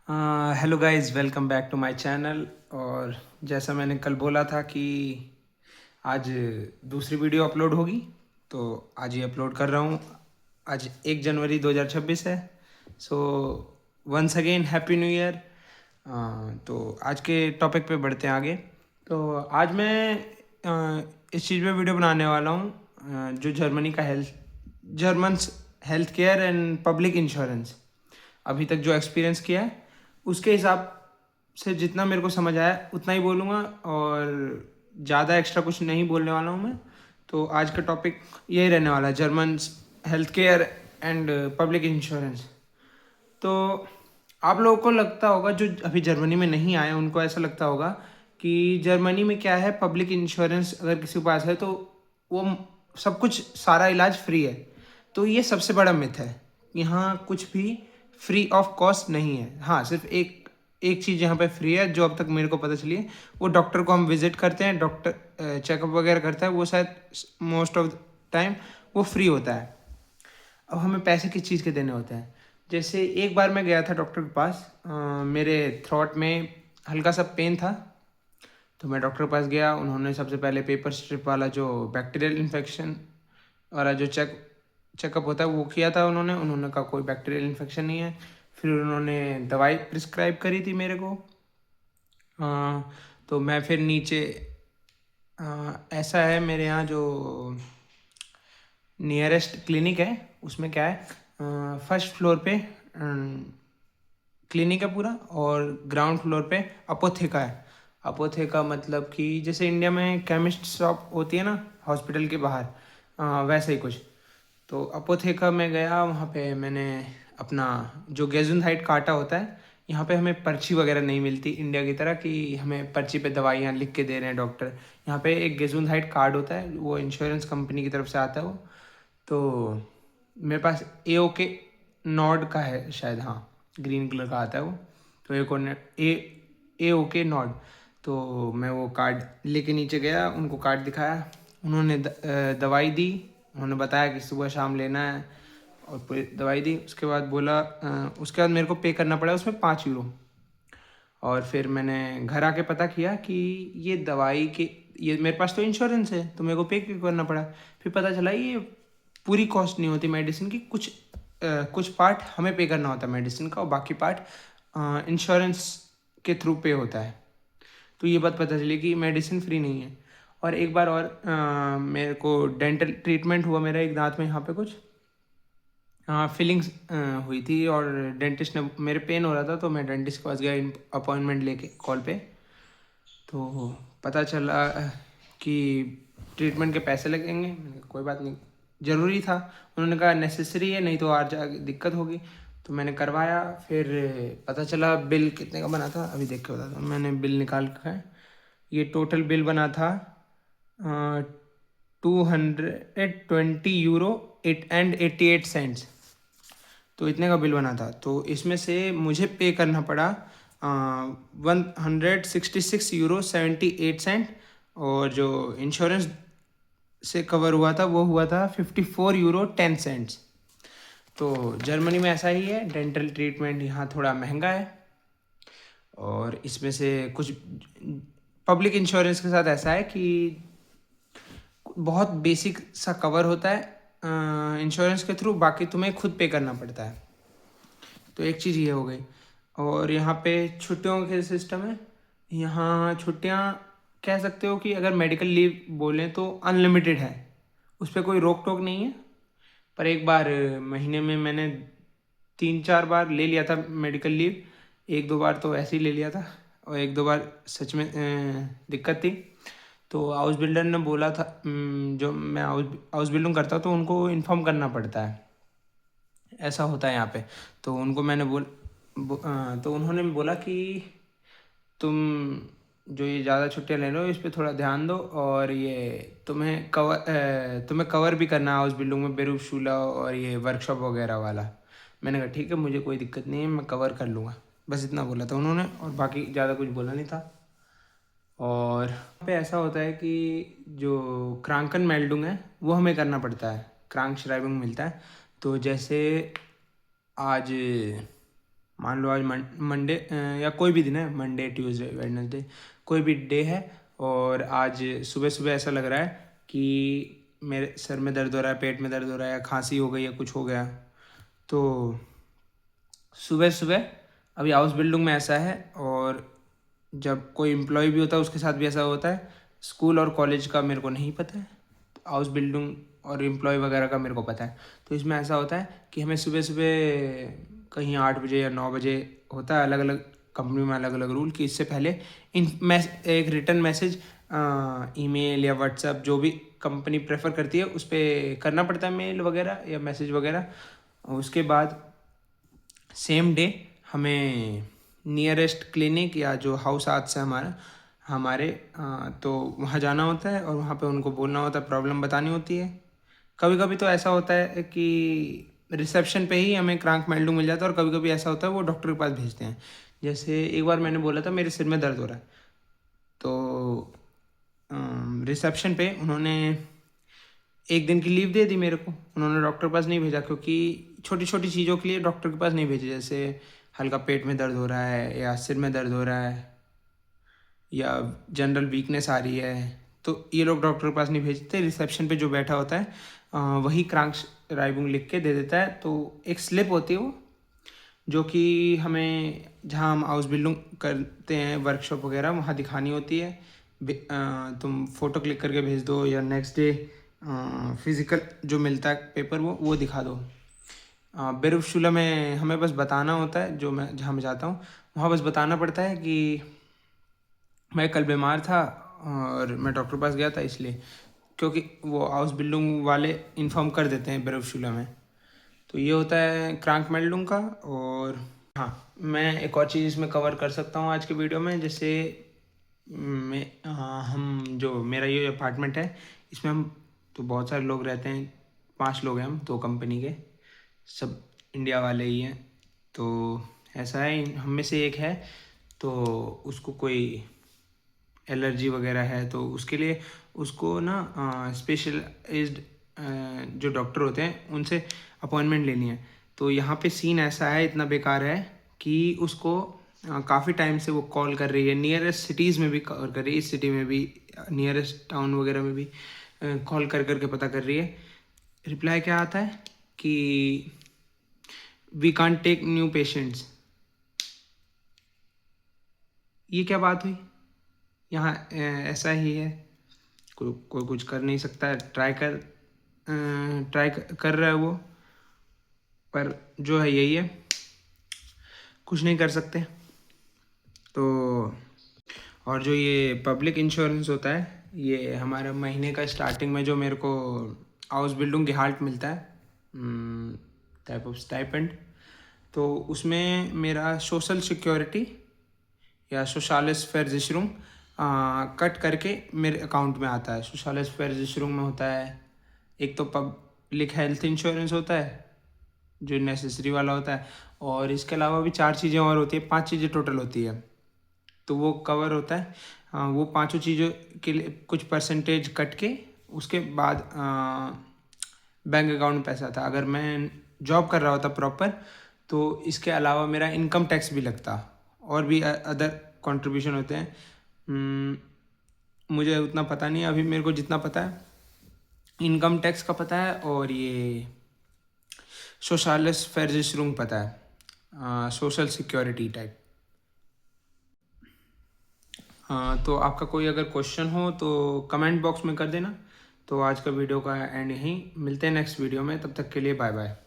Hello guys, welcome back to my channel. और जैसा मैंने कल बोला था कि आज दूसरी वीडियो अपलोड होगी, तो आज ही अपलोड कर रहा हूँ। आज 1 जनवरी 2026 है। So once again happy new year. तो आज के टॉपिक पे बढ़ते हैं आगे। तो आज मैं इस चीज़ पे वीडियो बनाने वाला हूँ, जो German health care and public insurance अभी तक जो एक्सपीरियंस किया है उसके हिसाब से जितना मेरे को समझ आया उतना ही बोलूँगा, और ज़्यादा एक्स्ट्रा कुछ नहीं बोलने वाला हूँ मैं। तो आज का टॉपिक यही रहने वाला है, German health care and public insurance. तो आप लोगों को लगता होगा, जो अभी जर्मनी में नहीं आए उनको ऐसा लगता होगा कि जर्मनी में क्या है, पब्लिक इंश्योरेंस अगर किसी के पास है तो वो सब कुछ सारा इलाज फ्री है। तो ये सबसे बड़ा मिथ है। यहाँ कुछ भी फ्री ऑफ कॉस्ट नहीं है। हाँ, सिर्फ एक एक चीज़ यहाँ पे फ्री है जो अब तक मेरे को पता चली है। वो डॉक्टर को हम विजिट करते हैं, डॉक्टर चेकअप वगैरह करता है, वो शायद मोस्ट ऑफ द टाइम वो फ्री होता है। अब हमें पैसे किस चीज़ के देने होते हैं। जैसे एक बार मैं गया था डॉक्टर के पास, मेरे थ्रोट में हल्का सा पेन था। तो मैं डॉक्टर के पास गया, उन्होंने सबसे पहले पेपर स्ट्रिप वाला जो बैक्टीरियल इन्फेक्शन वाला जो चेकअप होता है वो किया था। उन्होंने कहा कोई बैक्टीरियल इन्फेक्शन नहीं है। फिर उन्होंने दवाई प्रिस्क्राइब करी थी मेरे को। तो मैं फिर नीचे, ऐसा है मेरे यहाँ जो नियरेस्ट क्लिनिक है उसमें क्या है, फर्स्ट फ्लोर पे क्लिनिक है पूरा, और ग्राउंड फ्लोर पे अपोथेका है। अपोथेका मतलब कि जैसे इंडिया में केमिस्ट शॉप होती है ना हॉस्पिटल के बाहर, वैसे ही कुछ। तो अपोथेका में गया, वहाँ पे मैंने अपना जो गेजुनहाइट काटा होता है। यहाँ पे हमें पर्ची वगैरह नहीं मिलती इंडिया की तरह कि हमें पर्ची पे दवाइयाँ लिख के दे रहे हैं डॉक्टर। यहाँ पे एक गेजुनहाइट कार्ड होता है, वो इंश्योरेंस कंपनी की तरफ से आता है वो। तो मेरे पास AOK नॉड का है शायद, हाँ, ग्रीन कलर का आता है वो। तो AOK नॉड। तो मैं वो कार्ड लेके नीचे गया, उनको कार्ड दिखाया। उन्होंने दवाई दी। उन्होंने बताया कि सुबह शाम लेना है, और पूरी दवाई दी। उसके बाद बोला, उसके बाद मेरे को पे करना पड़ा उसमें 5 यूरो। और फिर मैंने घर आके पता किया कि ये दवाई के, ये मेरे पास तो इंश्योरेंस है तो मेरे को पे क्यों करना पड़ा। फिर पता चला ये पूरी कॉस्ट नहीं होती मेडिसिन की, कुछ पार्ट हमें पे करना होता है मेडिसिन का, और बाकी पार्ट इंश्योरेंस के थ्रू पे होता है। तो ये बात पता चली कि मेडिसिन फ्री नहीं है। और एक बार और मेरे को डेंटल ट्रीटमेंट हुआ, मेरा एक दांत में यहाँ पे कुछ फीलिंग्स हुई थी, और डेंटिस्ट ने, मेरे पेन हो रहा था तो मैं डेंटिस्ट के पास गया अपॉइंटमेंट लेके कॉल पे। तो पता चला कि ट्रीटमेंट के पैसे लगेंगे। मैंने कहा कोई बात नहीं, ज़रूरी था। उन्होंने कहा नेसेसरी है, नहीं तो आज जाके दिक्कत होगी। तो मैंने करवाया। फिर पता चला बिल कितने का बना था, अभी देख के बताता हूँ। मैंने बिल निकाल का है। ये टोटल बिल बना था 220 यूरो 88 सेंट्स। तो इतने का बिल बना था। तो इसमें से मुझे पे करना पड़ा 166 यूरो 78 सेंट। और जो इंश्योरेंस से कवर हुआ था वो हुआ था 54 यूरो 10 सेंट्स। तो जर्मनी में ऐसा ही है, डेंटल ट्रीटमेंट यहाँ थोड़ा महंगा है। और इसमें से कुछ पब्लिक इंश्योरेंस के साथ ऐसा है कि बहुत बेसिक सा कवर होता है इंश्योरेंस के थ्रू, बाकी तुम्हें खुद पे करना पड़ता है। तो एक चीज़ ये हो गई। और यहाँ पे छुट्टियों के सिस्टम है। यहाँ छुट्टियाँ कह सकते हो कि अगर मेडिकल लीव बोलें तो अनलिमिटेड है, उस पर कोई रोक टोक नहीं है। पर एक बार महीने में मैंने 3-4 बार ले लिया था मेडिकल लीव। 1-2 बार तो ऐसे ही ले लिया था, और 1-2 बार सच में दिक्कत थी। तो हाउस बिल्डर ने बोला था, जो मैं हाउस बिल्डिंग करता हूँ तो उनको इन्फॉर्म करना पड़ता है, ऐसा होता है यहाँ पे। तो उनको मैंने तो उन्होंने बोला कि तुम जो ये ज़्यादा छुट्टियाँ ले लो इस पे थोड़ा ध्यान दो, और ये तुम्हें कवर भी करना है हाउस बिल्डिंग में, बेरूशूला और ये वर्कशॉप वगैरह वाला। मैंने कहा ठीक है, मुझे कोई दिक्कत नहीं है, मैं कवर कर लूँगा। बस इतना बोला था उन्होंने, और बाकी ज़्यादा कुछ बोला नहीं था। और यहाँ पे ऐसा होता है कि जो क्रांकन मेल्डुंग है वो हमें करना पड़ता है, क्रांक श्राइबिंग मिलता है। तो जैसे आज मान लो आज मंडे या कोई भी दिन है, मंडे ट्यूसडे वेडनेसडे कोई भी डे है, और आज सुबह सुबह ऐसा लग रहा है कि मेरे सर में दर्द हो रहा है, पेट में दर्द हो रहा है, या खांसी हो गई या कुछ हो गया। तो सुबह सुबह अभी हाउस बिल्डिंग में ऐसा है, और जब कोई एम्प्लॉय भी होता है उसके साथ भी ऐसा होता है। स्कूल और कॉलेज का मेरे को नहीं पता है, हाउस बिल्डिंग और एम्प्लॉय वगैरह का मेरे को पता है। तो इसमें ऐसा होता है कि हमें सुबह सुबह कहीं 8 बजे या 9 बजे होता है, अलग अलग कंपनी में अलग अलग रूल, कि इससे पहले एक रिटर्न मैसेज ईमेल या व्हाट्सएप जो भी कंपनी प्रेफर करती है उस पर करना पड़ता है, मेल वगैरह या मैसेज वगैरह। उसके बाद सेम डे हमें नियरेस्ट क्लिनिक या जो हाउस आर्ट्स है हमारे तो वहाँ जाना होता है, और वहाँ पे उनको बोलना होता है, प्रॉब्लम बतानी होती है। कभी कभी तो ऐसा होता है कि रिसेप्शन पे ही हमें क्रांक मेल्डू मिल जाता है, और कभी कभी ऐसा होता है वो डॉक्टर के पास भेजते हैं। जैसे एक बार मैंने बोला था मेरे सिर में दर्द हो रहा है, तो रिसेप्शन पे उन्होंने एक दिन की लीव दे दी मेरे को, उन्होंने डॉक्टर के पास नहीं भेजा, क्योंकि छोटी छोटी चीज़ों के लिए डॉक्टर के पास नहीं भेजे, जैसे हल्का पेट में दर्द हो रहा है या सिर में दर्द हो रहा है या जनरल वीकनेस आ रही है, तो ये लोग डॉक्टर के पास नहीं भेजते। रिसेप्शन पे जो बैठा होता है वही क्रांक राइबुंग लिख के दे देता है। तो एक स्लिप होती है वो, जो कि हमें जहाँ हम हाउस बिल्डिंग करते हैं वर्कशॉप वगैरह वहाँ दिखानी होती है। तुम फ़ोटो क्लिक करके भेज दो, या नेक्स्ट डे फिज़िकल जो मिलता है पेपर वो दिखा दो। बेरुशुला में हमें बस बताना होता है, जो मैं जहाँ मैं जाता हूँ वहाँ बस बताना पड़ता है कि मैं कल बीमार था और मैं डॉक्टर के पास गया था, इसलिए, क्योंकि वो हाउस बिल्डिंग वाले इन्फॉर्म कर देते हैं बेरुशुला में। तो ये होता है क्रांक मेल्डुंग का। और हाँ, मैं एक और चीज़ इसमें कवर कर सकता हूँ आज के वीडियो में, जैसे हम जो मेरा ये अपार्टमेंट है इसमें हम तो बहुत सारे लोग रहते हैं, 5 लोग हैं हम, 2 कंपनी के, सब इंडिया वाले ही हैं। तो ऐसा है, हम में से एक है तो उसको कोई एलर्जी वगैरह है, तो उसके लिए उसको ना स्पेशलाइज्ड जो डॉक्टर होते हैं उनसे अपॉइंटमेंट लेनी है। तो यहाँ पे सीन ऐसा है, इतना बेकार है कि उसको काफ़ी टाइम से वो कॉल कर रही है, नियरेस्ट सिटीज़ में भी कवर कर रही है, इस सिटी में भी, नियरेस्ट टाउन वगैरह में भी कॉल कर करके पता कर रही है। रिप्लाई क्या आता है कि we can't take new patients. ये क्या बात हुई? यहाँ ऐसा ही है, कोई कुछ कर नहीं सकता है, ट्राई कर रहा है वो, पर जो है यही है, कुछ नहीं कर सकते। तो और जो ये पब्लिक इंश्योरेंस होता है, ये हमारे महीने का स्टार्टिंग में जो मेरे को हाउस बिल्डिंग के हाल्ट मिलता है, टाइप ऑफ स्टाइपेंड, तो उसमें मेरा सोशल सिक्योरिटी या सोशलिस versicherung कट करके मेरे अकाउंट में आता है। सोशलिस versicherung में होता है एक तो पब्लिक हेल्थ इंश्योरेंस होता है जो नेसेसरी वाला होता है, और इसके अलावा भी 4 चीज़ें और होती है, 5 चीज़ें टोटल होती है, तो वो कवर होता है। वो 5 चीज़ों के लिए कुछ परसेंटेज कट के उसके बाद बैंक अकाउंट में पैसा था। अगर मैं जॉब कर रहा होता प्रॉपर, तो इसके अलावा मेरा इनकम टैक्स भी लगता, और भी अदर कंट्रीब्यूशन होते हैं। मुझे उतना पता नहीं, अभी मेरे को जितना पता है इनकम टैक्स का पता है, और ये सोशलिस versicherung पता है, सोशल सिक्योरिटी टाइप। तो आपका कोई अगर क्वेश्चन हो तो कमेंट बॉक्स में कर देना। तो आज का वीडियो का एंड यहीं, मिलते हैं नेक्स्ट वीडियो में, तब तक के लिए बाय बाय।